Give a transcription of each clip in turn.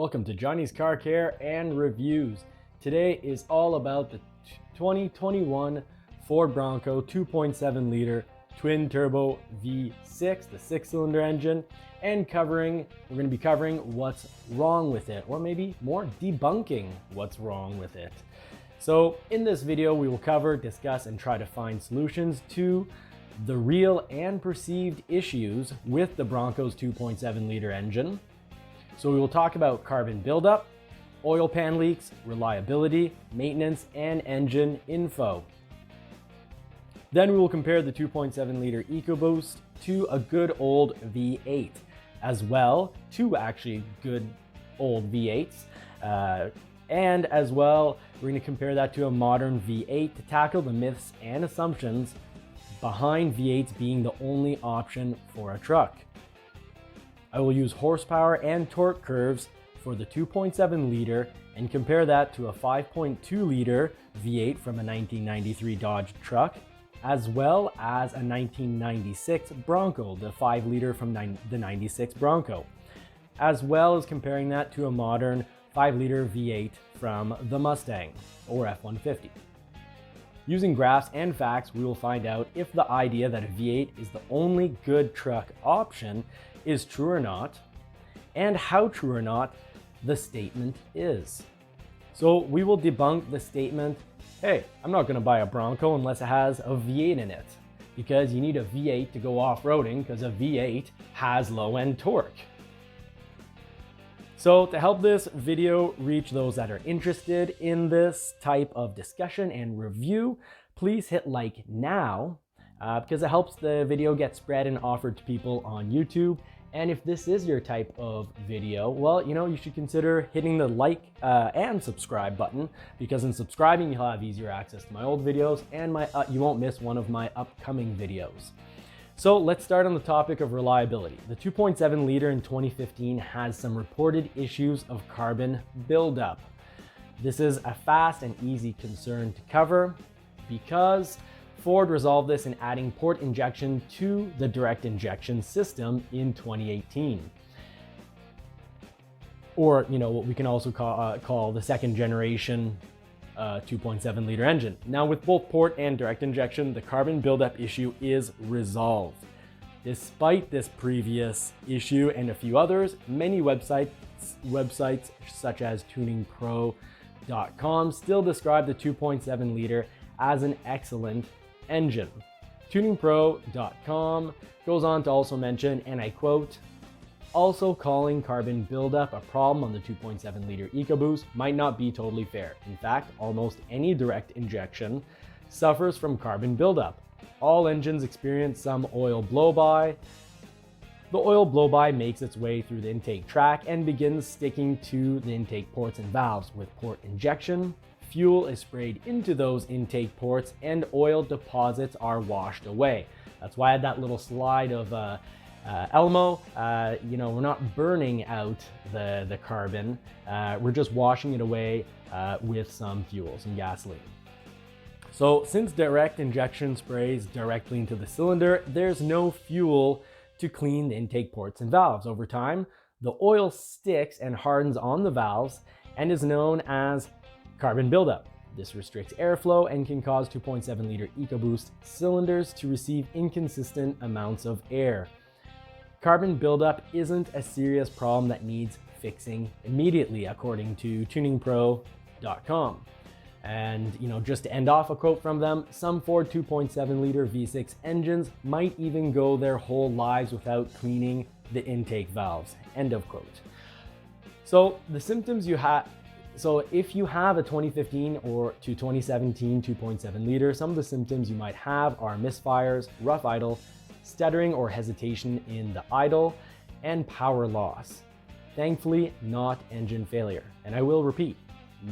Welcome to Johnny's Car Care and Reviews. Today is all about the 2021 Ford Bronco 2.7 liter twin turbo V6, the 6-cylinder engine, and we're going to be covering what's wrong with it, or maybe more debunking what's wrong with it. So in this video, we will cover, discuss, and try to find solutions to the real and perceived issues with the Bronco's 2.7 liter engine. So we will talk about carbon buildup, oil pan leaks, reliability, maintenance, and engine info. Then we will compare the 2.7 liter EcoBoost to a good old V8, as well to actually good old V8s. And as well, we're going to compare that to a modern V8 to tackle the myths and assumptions behind V8s being the only option for a truck. I will use horsepower and torque curves for the 2.7 liter and compare that to a 5.2 liter V8 from a 1993 Dodge truck, as well as a 1996 Bronco, the 5 liter from the 96 Bronco, as well as comparing that to a modern 5 liter V8 from the Mustang or F-150. Using graphs and facts, we will find out if the idea that a V8 is the only good truck option is true or not, and how true or not the statement is. So we will debunk the statement, hey, I'm not going to buy a Bronco unless it has a V8 in it, because you need a V8 to go off-roading because a V8 has low-end torque. So to help this video reach those that are interested in this type of discussion and review, please hit like now because it helps the video get spread and offered to people on YouTube. And if this is your type of video, well, you should consider hitting the like and subscribe button, because in subscribing, you'll have easier access to my old videos and you won't miss one of my upcoming videos. So let's start on the topic of reliability. The 2.7 liter in 2015 has some reported issues of carbon buildup. This is a fast and easy concern to cover because Ford resolved this in adding port injection to the direct injection system in 2018. Or, what we can also call the second generation 2.7 liter engine. Now, with both port and direct injection, the carbon buildup issue is resolved. Despite this previous issue and a few others, many websites such as tuningpro.com still describe the 2.7 liter as an excellent engine. Tuningpro.com goes on to also mention, and I quote, "Also calling carbon buildup a problem on the 2.7 liter EcoBoost might not be totally fair. In fact, almost any direct injection suffers from carbon buildup. All engines experience some oil blow-by. The oil blow-by makes its way through the intake track and begins sticking to the intake ports and valves. With port injection, fuel is sprayed into those intake ports and oil deposits are washed away." That's why I had that little slide of Elmo. We're not burning out the carbon, we're just washing it away with some fuel, some gasoline. So since direct injection sprays directly into the cylinder, there's no fuel to clean the intake ports and valves. Over time, the oil sticks and hardens on the valves and is known as carbon buildup. This restricts airflow and can cause 2.7 liter EcoBoost cylinders to receive inconsistent amounts of air. Carbon buildup isn't a serious problem that needs fixing immediately, according to tuningpro.com. And, just to end off, a quote from them, "Some Ford 2.7 liter V6 engines might even go their whole lives without cleaning the intake valves." End of quote. So the symptoms you have, if you have a 2015 or to 2017 2.7 liter, some of the symptoms you might have are misfires, rough idle, stuttering or hesitation in the idle, and power loss. Thankfully, not engine failure. And I will repeat,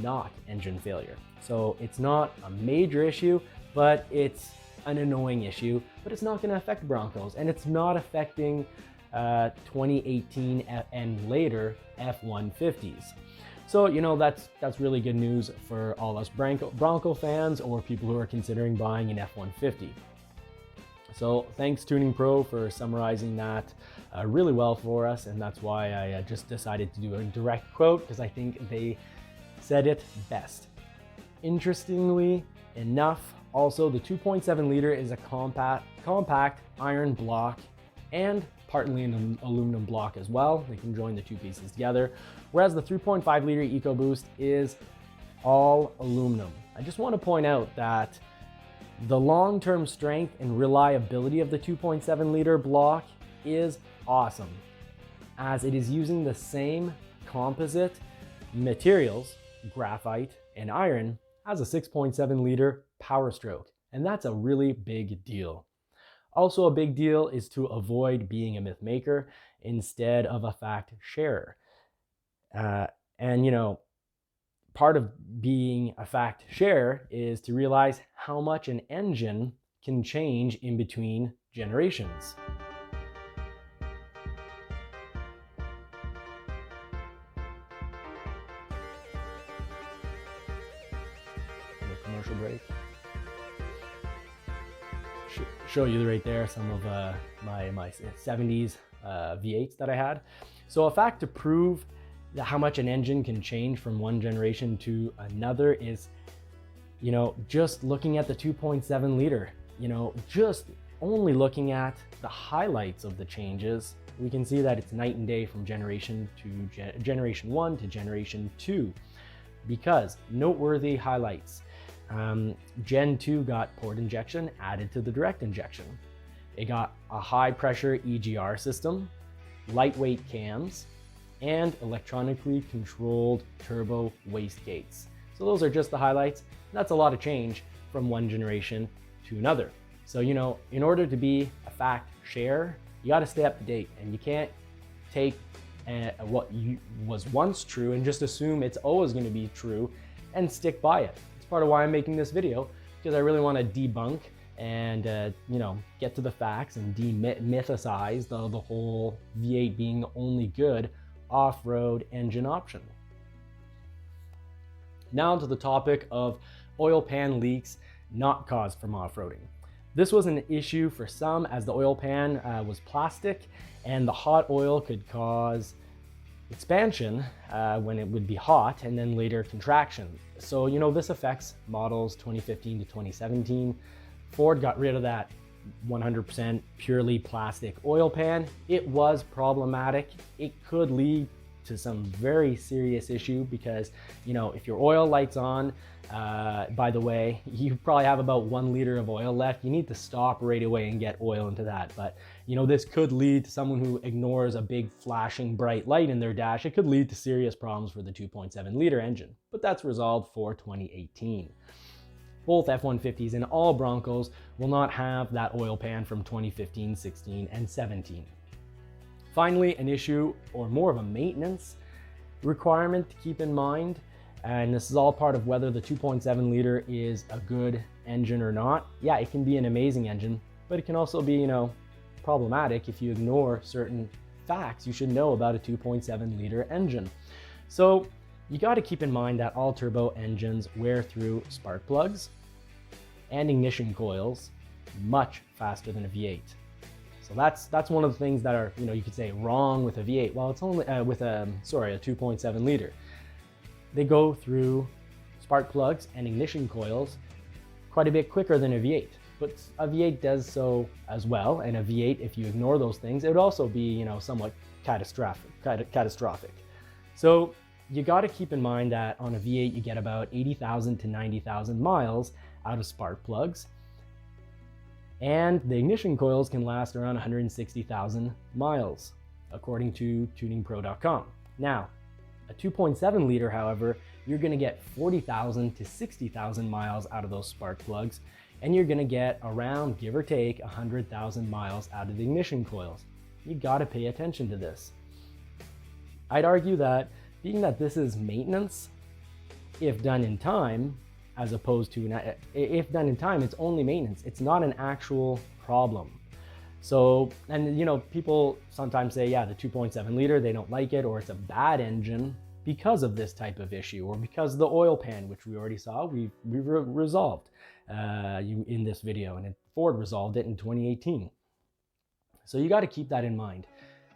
not engine failure. So it's not a major issue, but it's an annoying issue, but it's not going to affect Broncos, and it's not affecting 2018 and later F-150s. So, that's really good news for all us Bronco fans or people who are considering buying an F-150. So thanks Tuning Pro for summarizing that really well for us, and that's why I just decided to do a direct quote, because I think they said it best. Interestingly enough, also the 2.7 liter is a compact iron block and partly an aluminum block as well. They can join the two pieces together, whereas the 3.5 liter EcoBoost is all aluminum. I just want to point out that the long-term strength and reliability of the 2.7 liter block is awesome, as it is using the same composite materials, graphite and iron, as a 6.7 liter Power Stroke, and that's a really big deal. Also a big deal is to avoid being a myth maker instead of a fact sharer. And you know, part of being a fact sharer is to realize how much an engine can change in between generations. Commercial break. Show you right there some of my 70s V8s that I had. So a fact to prove how much an engine can change from one generation to another is, you know, just looking at the 2.7 liter, you know, just only looking at the highlights of the changes, we can see that it's night and day from generation 1 to generation 2, because noteworthy highlights. Gen 2 got port injection added to the direct injection. It got a high pressure EGR system, lightweight cams, and electronically controlled turbo wastegates. So those are just the highlights. That's a lot of change from one generation to another. So, you know, in order to be a fact share, you got to stay up to date, and you can't take what was once true and just assume it's always going to be true and stick by it. Part of why I'm making this video, because I really want to debunk and you know, get to the facts and demythicize the whole V8 being the only good off-road engine option. Now to the topic of oil pan leaks not caused from off-roading. This was an issue for some, as the oil pan was plastic and the hot oil could cause expansion when it would be hot, and then later contraction. So, you know, this affects models 2015 to 2017. Ford got rid of that 100% purely plastic oil pan. It was problematic. It could lead to some very serious issue because, you know, if your oil light's on, by the way, you probably have about 1 liter of oil left. You need to stop right away and get oil into that. But, you know, this could lead to someone who ignores a big flashing bright light in their dash. It could lead to serious problems for the 2.7 liter engine, but that's resolved for 2018. Both F-150s and all Broncos will not have that oil pan from 2015, 16, and 17. Finally, an issue, or more of a maintenance requirement to keep in mind, and this is all part of whether the 2.7 liter is a good engine or not. Yeah, it can be an amazing engine, but it can also be, you know, problematic if you ignore certain facts you should know about a 2.7 liter engine. So you got to keep in mind that all turbo engines wear through spark plugs and ignition coils much faster than a V8. So that's one of the things that are, you know, you could say wrong with a V8. Well, it's only with a 2.7 liter. They go through spark plugs and ignition coils quite a bit quicker than a V8. But a V8 does so as well, and a V8, if you ignore those things, it would also be, you know, somewhat catastrophic. So you got to keep in mind that on a V8 you get about 80,000 to 90,000 miles out of spark plugs, and the ignition coils can last around 160,000 miles, according to tuningpro.com. Now, a 2.7 liter, however, you're going to get 40,000 to 60,000 miles out of those spark plugs, and you're going to get around, give or take, 100,000 miles out of the ignition coils. You got to pay attention to this. I'd argue that, being that this is maintenance, if done in time, as opposed to, if done in time, it's only maintenance. It's not an actual problem. So, and you know, people sometimes say, yeah, the 2.7 liter, they don't like it, or it's a bad engine because of this type of issue, or because of the oil pan, which we already saw, we've resolved. in this video, and Ford resolved it in 2018. So you got to keep that in mind.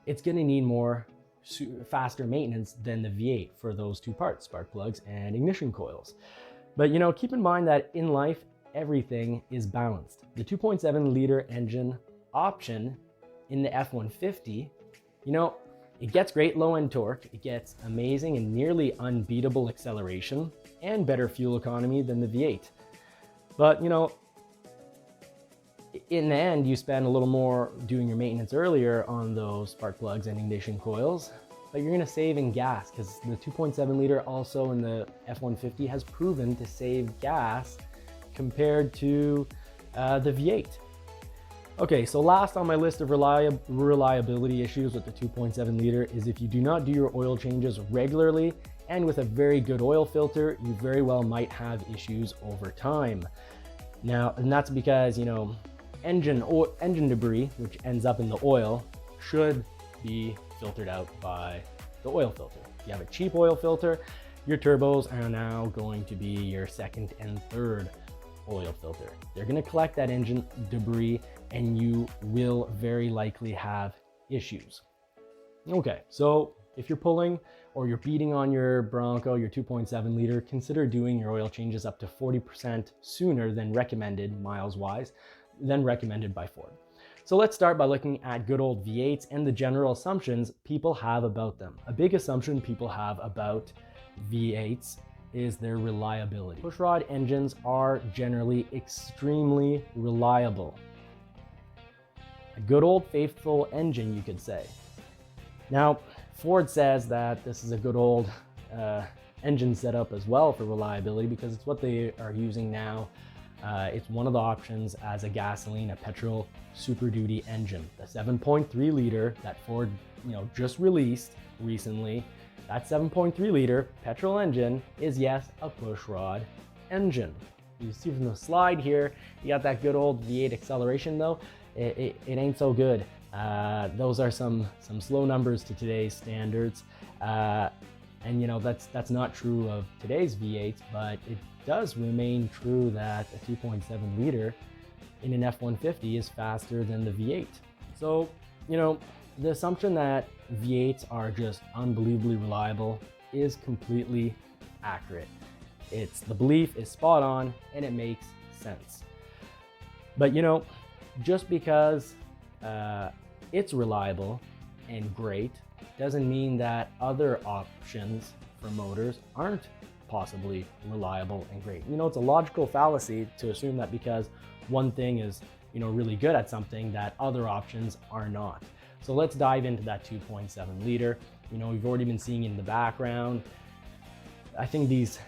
It's going to need more faster maintenance than the V8 for those two parts, spark plugs and ignition coils. But keep in mind that in life, everything is balanced. The 2.7 liter engine option in the F-150, it gets great low-end torque, it gets amazing and nearly unbeatable acceleration, and better fuel economy than the V8. But, in the end, you spend a little more doing your maintenance earlier on those spark plugs and ignition coils, but you're gonna save in gas because the 2.7 liter also in the F-150 has proven to save gas compared to the V8. Okay, so last on my list of reliability issues with the 2.7 liter is if you do not do your oil changes regularly and with a very good oil filter, you very well might have issues over time. Now, and that's because, engine debris, which ends up in the oil, should be filtered out by the oil filter. If you have a cheap oil filter, your turbos are now going to be your second and third oil filter. They're going to collect that engine debris and you will very likely have issues. Okay, so if you're pulling or you're beating on your Bronco, your 2.7 liter, consider doing your oil changes up to 40% sooner than recommended, miles wise, than recommended by Ford. So let's start by looking at good old V8s and the general assumptions people have about them. A big assumption people have about V8s is their reliability. Pushrod engines are generally extremely reliable. A good old faithful engine, you could say. Now, Ford says that this is a good old engine setup as well for reliability because it's what they are using now. It's one of the options as a gasoline, a petrol Super Duty engine. The 7.3 liter that Ford just released recently, that 7.3 liter petrol engine is, yes, a pushrod engine. You see from the slide here, you got that good old V8 acceleration though. It ain't so good. Those are some slow numbers to today's standards. And that's not true of today's V8s, but it does remain true that a 2.7 liter in an F-150 is faster than the V8. So, the assumption that V8s are just unbelievably reliable is completely accurate. The belief is spot on and it makes sense. But just because it's reliable and great doesn't mean that other options for motors aren't possibly reliable and great. It's a logical fallacy to assume that because one thing is, really good at something that other options are not. So let's dive into that 2.7 liter. We've already been seeing in the background. I think these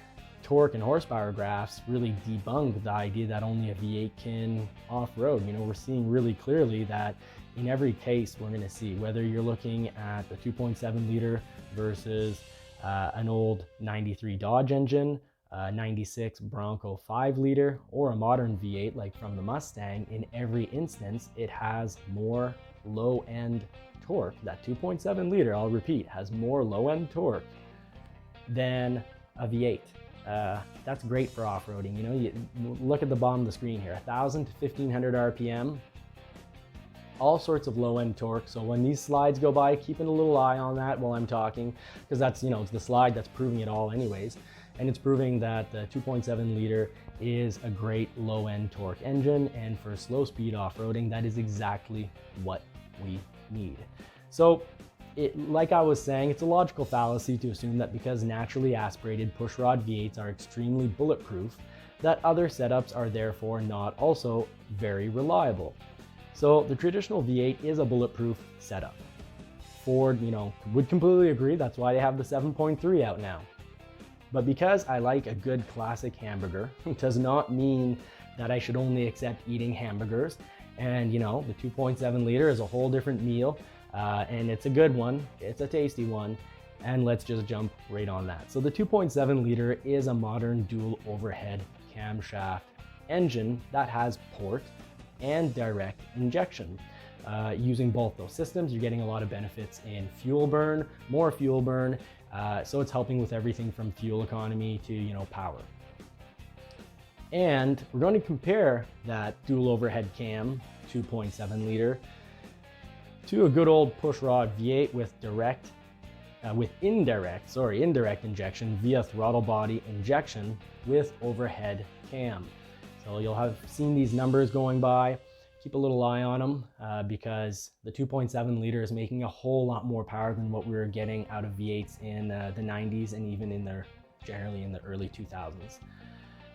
torque and horsepower graphs really debunk the idea that only a V8 can off-road. We're seeing really clearly that in every case we're going to see, whether you're looking at the 2.7 liter versus an old 93 Dodge engine, 96 Bronco 5 liter, or a modern V8 like from the Mustang, in every instance it has more low-end torque. That 2.7 liter, I'll repeat, has more low-end torque than a V8. That's great for off-roading. You look at the bottom of the screen here, 1,000 to 1,500 RPM, all sorts of low-end torque. So when these slides go by, keeping a little eye on that while I'm talking, because that's, it's the slide that's proving it all anyways. And it's proving that the 2.7 liter is a great low-end torque engine, and for slow speed off-roading, that is exactly what we need. So like I was saying, it's a logical fallacy to assume that because naturally aspirated pushrod V8s are extremely bulletproof, that other setups are therefore not also very reliable. So the traditional V8 is a bulletproof setup. Ford, would completely agree. That's why they have the 7.3 out now. But because I like a good classic hamburger, it does not mean that I should only accept eating hamburgers. And the 2.7 liter is a whole different meal. And it's a good one, it's a tasty one, and let's just jump right on that. So the 2.7 liter is a modern dual overhead camshaft engine that has port and direct injection. Using both those systems, you're getting a lot of benefits in fuel burn, more fuel burn, so it's helping with everything from fuel economy to power. And we're going to compare that dual overhead cam 2.7 liter to a good old pushrod V8 with indirect injection via throttle body injection with overhead cam. So you'll have seen these numbers going by. Keep a little eye on them because the 2.7 liter is making a whole lot more power than what we were getting out of V8s in the 90s and even generally in the early 2000s.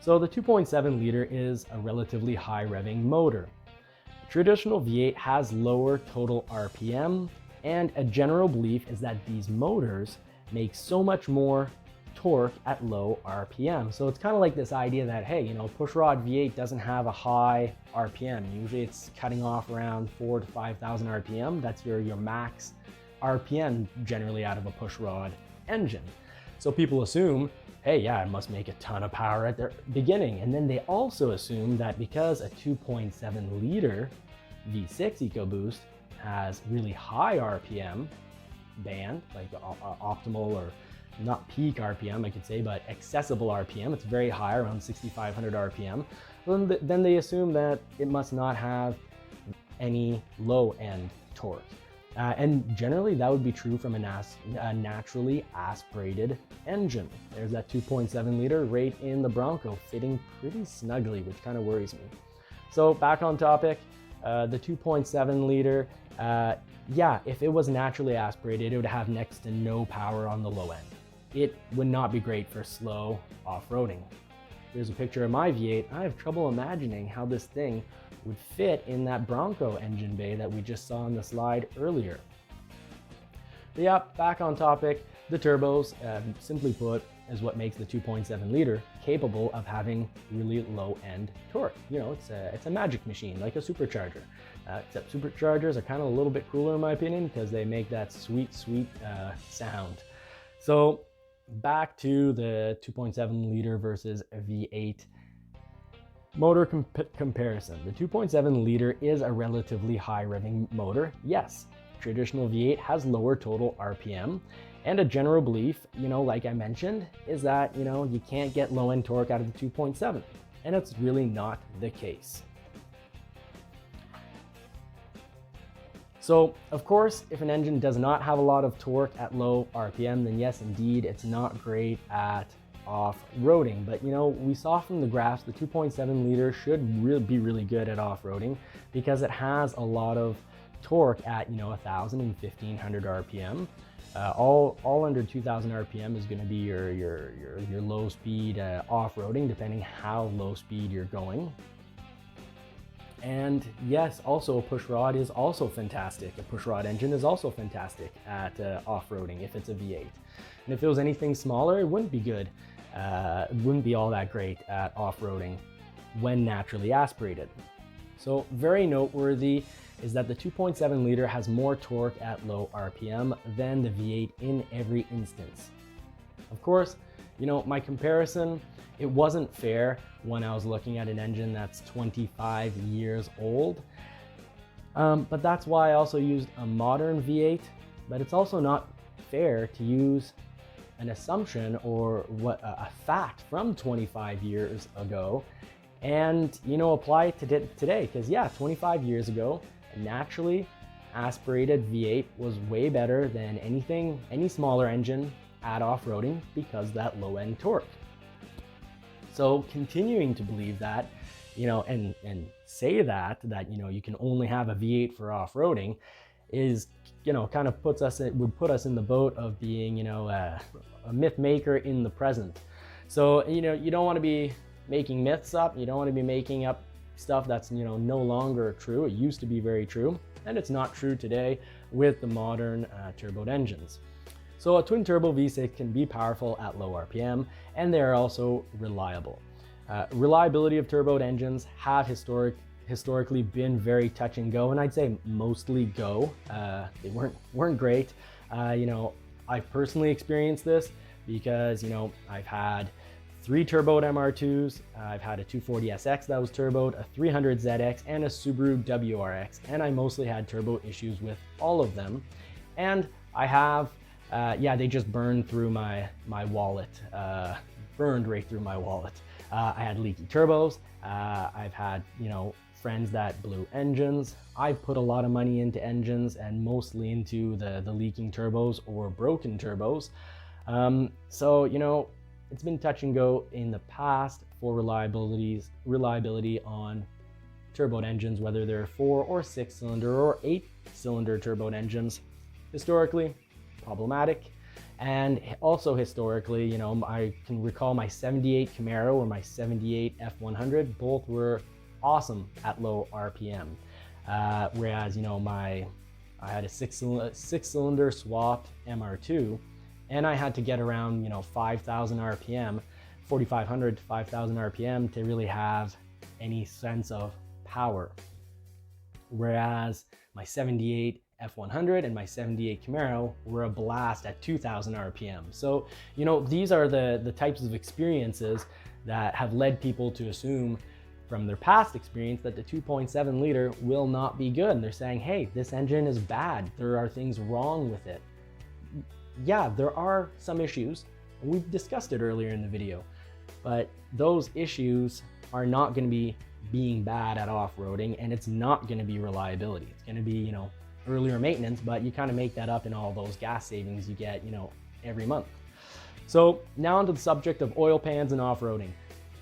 So the 2.7 liter is a relatively high revving motor. A traditional V8 has lower total RPM, and a general belief is that these motors make so much more torque at low RPM. So it's kind of like this idea that, hey, pushrod V8 doesn't have a high RPM. Usually it's cutting off around 4,000 to 5,000 RPM. That's your max RPM generally out of a pushrod engine. So people assume, hey, yeah, it must make a ton of power at the beginning. And then they also assume that because a 2.7 liter V6 EcoBoost has really high RPM band, like optimal or not peak RPM, I could say, but accessible RPM. It's very high, around 6,500 RPM. Then they assume that it must not have any low end torque. And generally that would be true from a naturally aspirated engine. There's that 2.7 liter right in the Bronco, fitting pretty snugly, which kind of worries me. So back on topic, the 2.7 liter, yeah, if it was naturally aspirated, it would have next to no power on the low end. It would not be great for slow off-roading. Here's a picture of my V8. I have trouble imagining how this thing would fit in that Bronco engine bay that we just saw on the slide earlier. But yeah, back on topic, the turbos, simply put, is what makes the 2.7 liter capable of having really low end torque. It's a magic machine, like a supercharger. Except superchargers are kind of a little bit cooler in my opinion because they make that sweet sound. So back to the 2.7 liter versus a V8 motor comparison. The 2.7 liter is a relatively high revving motor. Yes, traditional V8 has lower total RPM, and a general belief, like I mentioned, is that, you can't get low end torque out of the 2.7, and it's really not the case. So, of course, if an engine does not have a lot of torque at low RPM, then yes, indeed, it's not great at off-roading. But, we saw from the graphs, the 2.7 liter should be really good at off-roading because it has a lot of torque at, 1,000 and 1,500 RPM. All under 2,000 RPM is going to be your low speed off-roading, depending how low speed you're going. And yes, also a pushrod is also fantastic. A pushrod engine is also fantastic at off-roading if it's a V8. And if it was anything smaller, it wouldn't be good. It wouldn't be all that great at off-roading when naturally aspirated. So very noteworthy is that the 2.7 liter has more torque at low RPM than the V8 in every instance. Of course, my comparison, it wasn't fair when I was looking at an engine that's 25 years old. But that's why I also used a modern V8, but it's also not fair to use an assumption or a fact from 25 years ago and apply it to today. Because yeah, 25 years ago, a naturally aspirated V8 was way better than any smaller engine at off-roading because that low end torque. So continuing to believe that, and say that you can only have a V8 for off-roading is, kind of would put us in the boat of being, a myth maker in the present. So, you don't want to be making myths up. You don't want to be making up stuff that's, no longer true. It used to be very true, and it's not true today with the modern turboed engines. So a twin turbo V6 can be powerful at low RPM, and they are also reliable. Reliability of turboed engines have historically been very touch and go, and I'd say mostly go. They weren't great. I've personally experienced this because I've had 3 turboed MR2s, I've had a 240SX that was turboed, a 300ZX, and a Subaru WRX, and I mostly had turbo issues with all of them. And I have, they just burned through my wallet, burned right through my wallet. I had leaky turbos. I've had, friends that blew engines. I've put a lot of money into engines and mostly into the leaking turbos or broken turbos. So, it's been touch and go in the past for reliability on turbo engines, whether they're 4 or 6 cylinder or 8 cylinder turbo engines. Historically, problematic. And also historically, I can recall my 78 Camaro or my 78 F100, both were awesome at low RPM. Whereas, I had a six cylinder swapped MR2, and I had to get around, 5,000 RPM, 4,500 to 5,000 RPM to really have any sense of power. Whereas my 78 F100 and my 78 Camaro were a blast at 2,000 RPM. So, these are the types of experiences that have led people to assume from their past experience that the 2.7 liter will not be good. And they're saying, hey, this engine is bad. There are things wrong with it. Yeah, there are some issues. We've discussed it earlier in the video, but those issues are not going to be being bad at off-roading, and it's not going to be reliability. It's going to be, earlier maintenance, but you kind of make that up in all those gas savings you get, every month. So now onto the subject of oil pans and off-roading.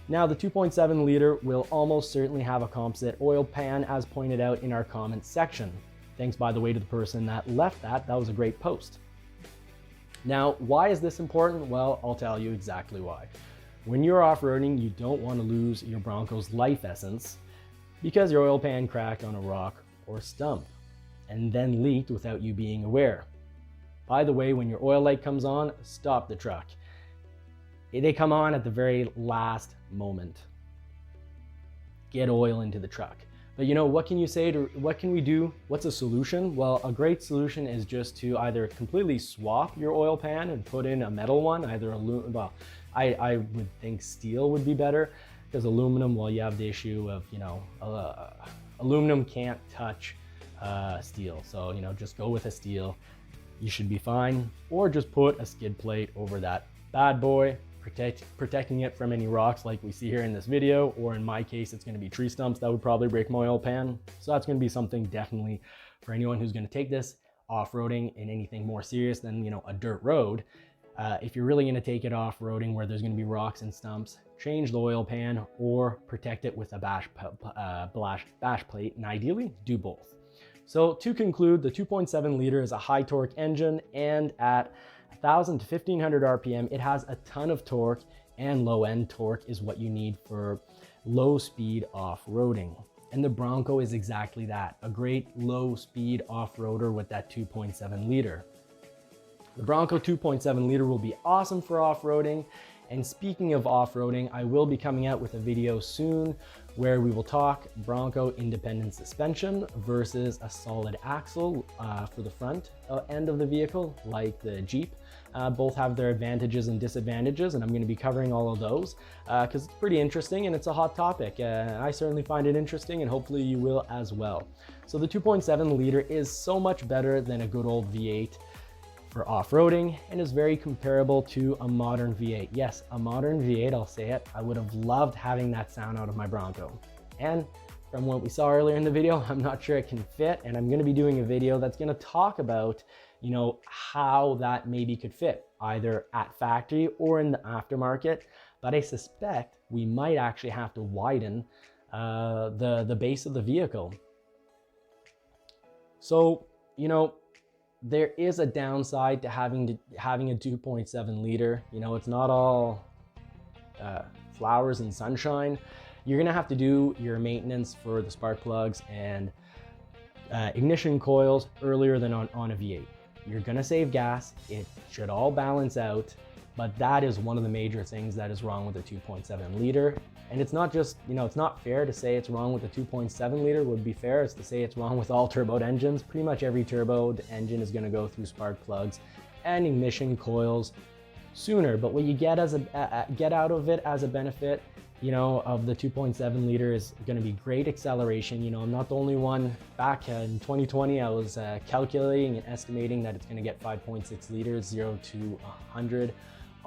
Now the 2.7 liter will almost certainly have a composite oil pan, as pointed out in our comments section. Thanks, by the way, to the person that left that. That was a great post. Now, why is this important? Well, I'll tell you exactly why. When you're off-roading, you don't want to lose your Bronco's life essence because your oil pan cracked on a rock or stump and then leaked without you being aware. By the way, when your oil light comes on, stop the truck. They come on at the very last moment. Get oil into the truck. But what can you say what can we do? What's a solution? Well, a great solution is just to either completely swap your oil pan and put in a metal one, either aluminum, I would think steel would be better, because aluminum, well, you have the issue of, aluminum can't touch steel. So, just go with a steel. You should be fine. Or just put a skid plate over that bad boy, protecting it from any rocks like we see here in this video, or in my case, it's going to be tree stumps that would probably break my oil pan. So that's going to be something definitely for anyone who's going to take this off-roading in anything more serious than, a dirt road. If you're really going to take it off-roading where there's going to be rocks and stumps, change the oil pan or protect it with a bash plate, and ideally do both. So to conclude, the 2.7 liter is a high torque engine, and at 1,000 to 1,500 RPM, it has a ton of torque, and low end torque is what you need for low speed off-roading. And the Bronco is exactly that, a great low speed off-roader with that 2.7 liter. The Bronco 2.7 liter will be awesome for off-roading. And speaking of off-roading, I will be coming out with a video soon where we will talk Bronco independent suspension versus a solid axle for the front end of the vehicle, like the Jeep. Both have their advantages and disadvantages, and I'm going to be covering all of those because it's pretty interesting and it's a hot topic. I certainly find it interesting, and hopefully you will as well. So the 2.7 liter is so much better than a good old V8 for off-roading, and is very comparable to a modern V8. Yes, a modern V8, I'll say it. I would have loved having that sound out of my Bronco. And from what we saw earlier in the video, I'm not sure it can fit, and I'm going to be doing a video that's going to talk about, how that maybe could fit, either at factory or in the aftermarket. But I suspect we might actually have to widen the base of the vehicle. So, there is a downside to having a 2.7 liter. It's not all flowers and sunshine. You're gonna have to do your maintenance for the spark plugs and ignition coils earlier than on a V8. You're gonna save gas. It should all balance out, but that is one of the major things that is wrong with the 2.7 liter. And it's not just, it's not fair to say it's wrong with the 2.7 liter. Would be fair is to say it's wrong with all turbo engines. Pretty much every turbo engine is going to go through spark plugs and ignition coils sooner. But what you get get out of it as a benefit, of the 2.7 liter is going to be great acceleration. I'm not the only one. Back in 2020, I was calculating and estimating that it's going to get 5.6 liters, 0 to 100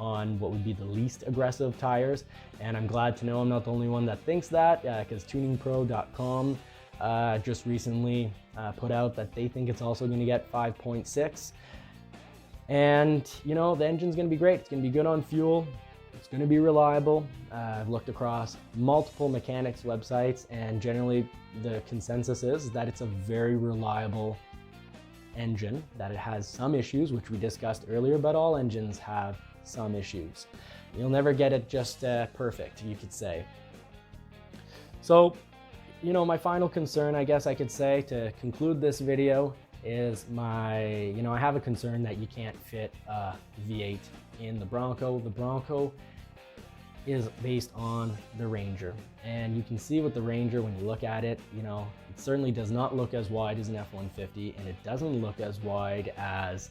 on what would be the least aggressive tires. And I'm glad to know I'm not the only one that thinks that, because tuningpro.com just recently put out that they think it's also going to get 5.6. And you know, the engine's going to be great. It's going to be good on fuel. It's going to be reliable. I've looked across multiple mechanics websites, and generally the consensus is that it's a very reliable engine, that it has some issues, which we discussed earlier, but all engines have some issues. You'll never get it just perfect, you could say. So, you know, my final concern, I guess I could say, to conclude this video is I have a concern that you can't fit a V8 in the Bronco. The Bronco is based on the Ranger, and you can see with the Ranger, when you look at it, you know, it certainly does not look as wide as an F-150, and it doesn't look as wide as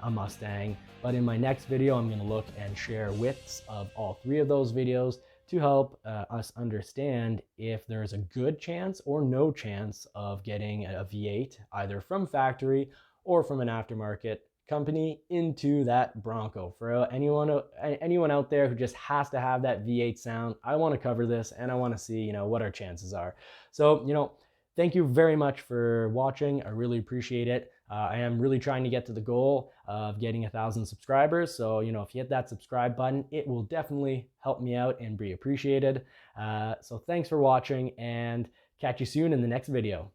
a Mustang. But in my next video, I'm going to look and share widths of all three of those videos to help us understand if there's a good chance or no chance of getting a V8 either from factory or from an aftermarket company into that Bronco. For anyone out there who just has to have that V8 sound, I want to cover this, and I want to see, you know, what our chances are. So, you know, thank you very much for watching. I really appreciate it. I am really trying to get to the goal of getting 1,000 subscribers. So, you know, if you hit that subscribe button, it will definitely help me out and be appreciated. So thanks for watching, and catch you soon in the next video.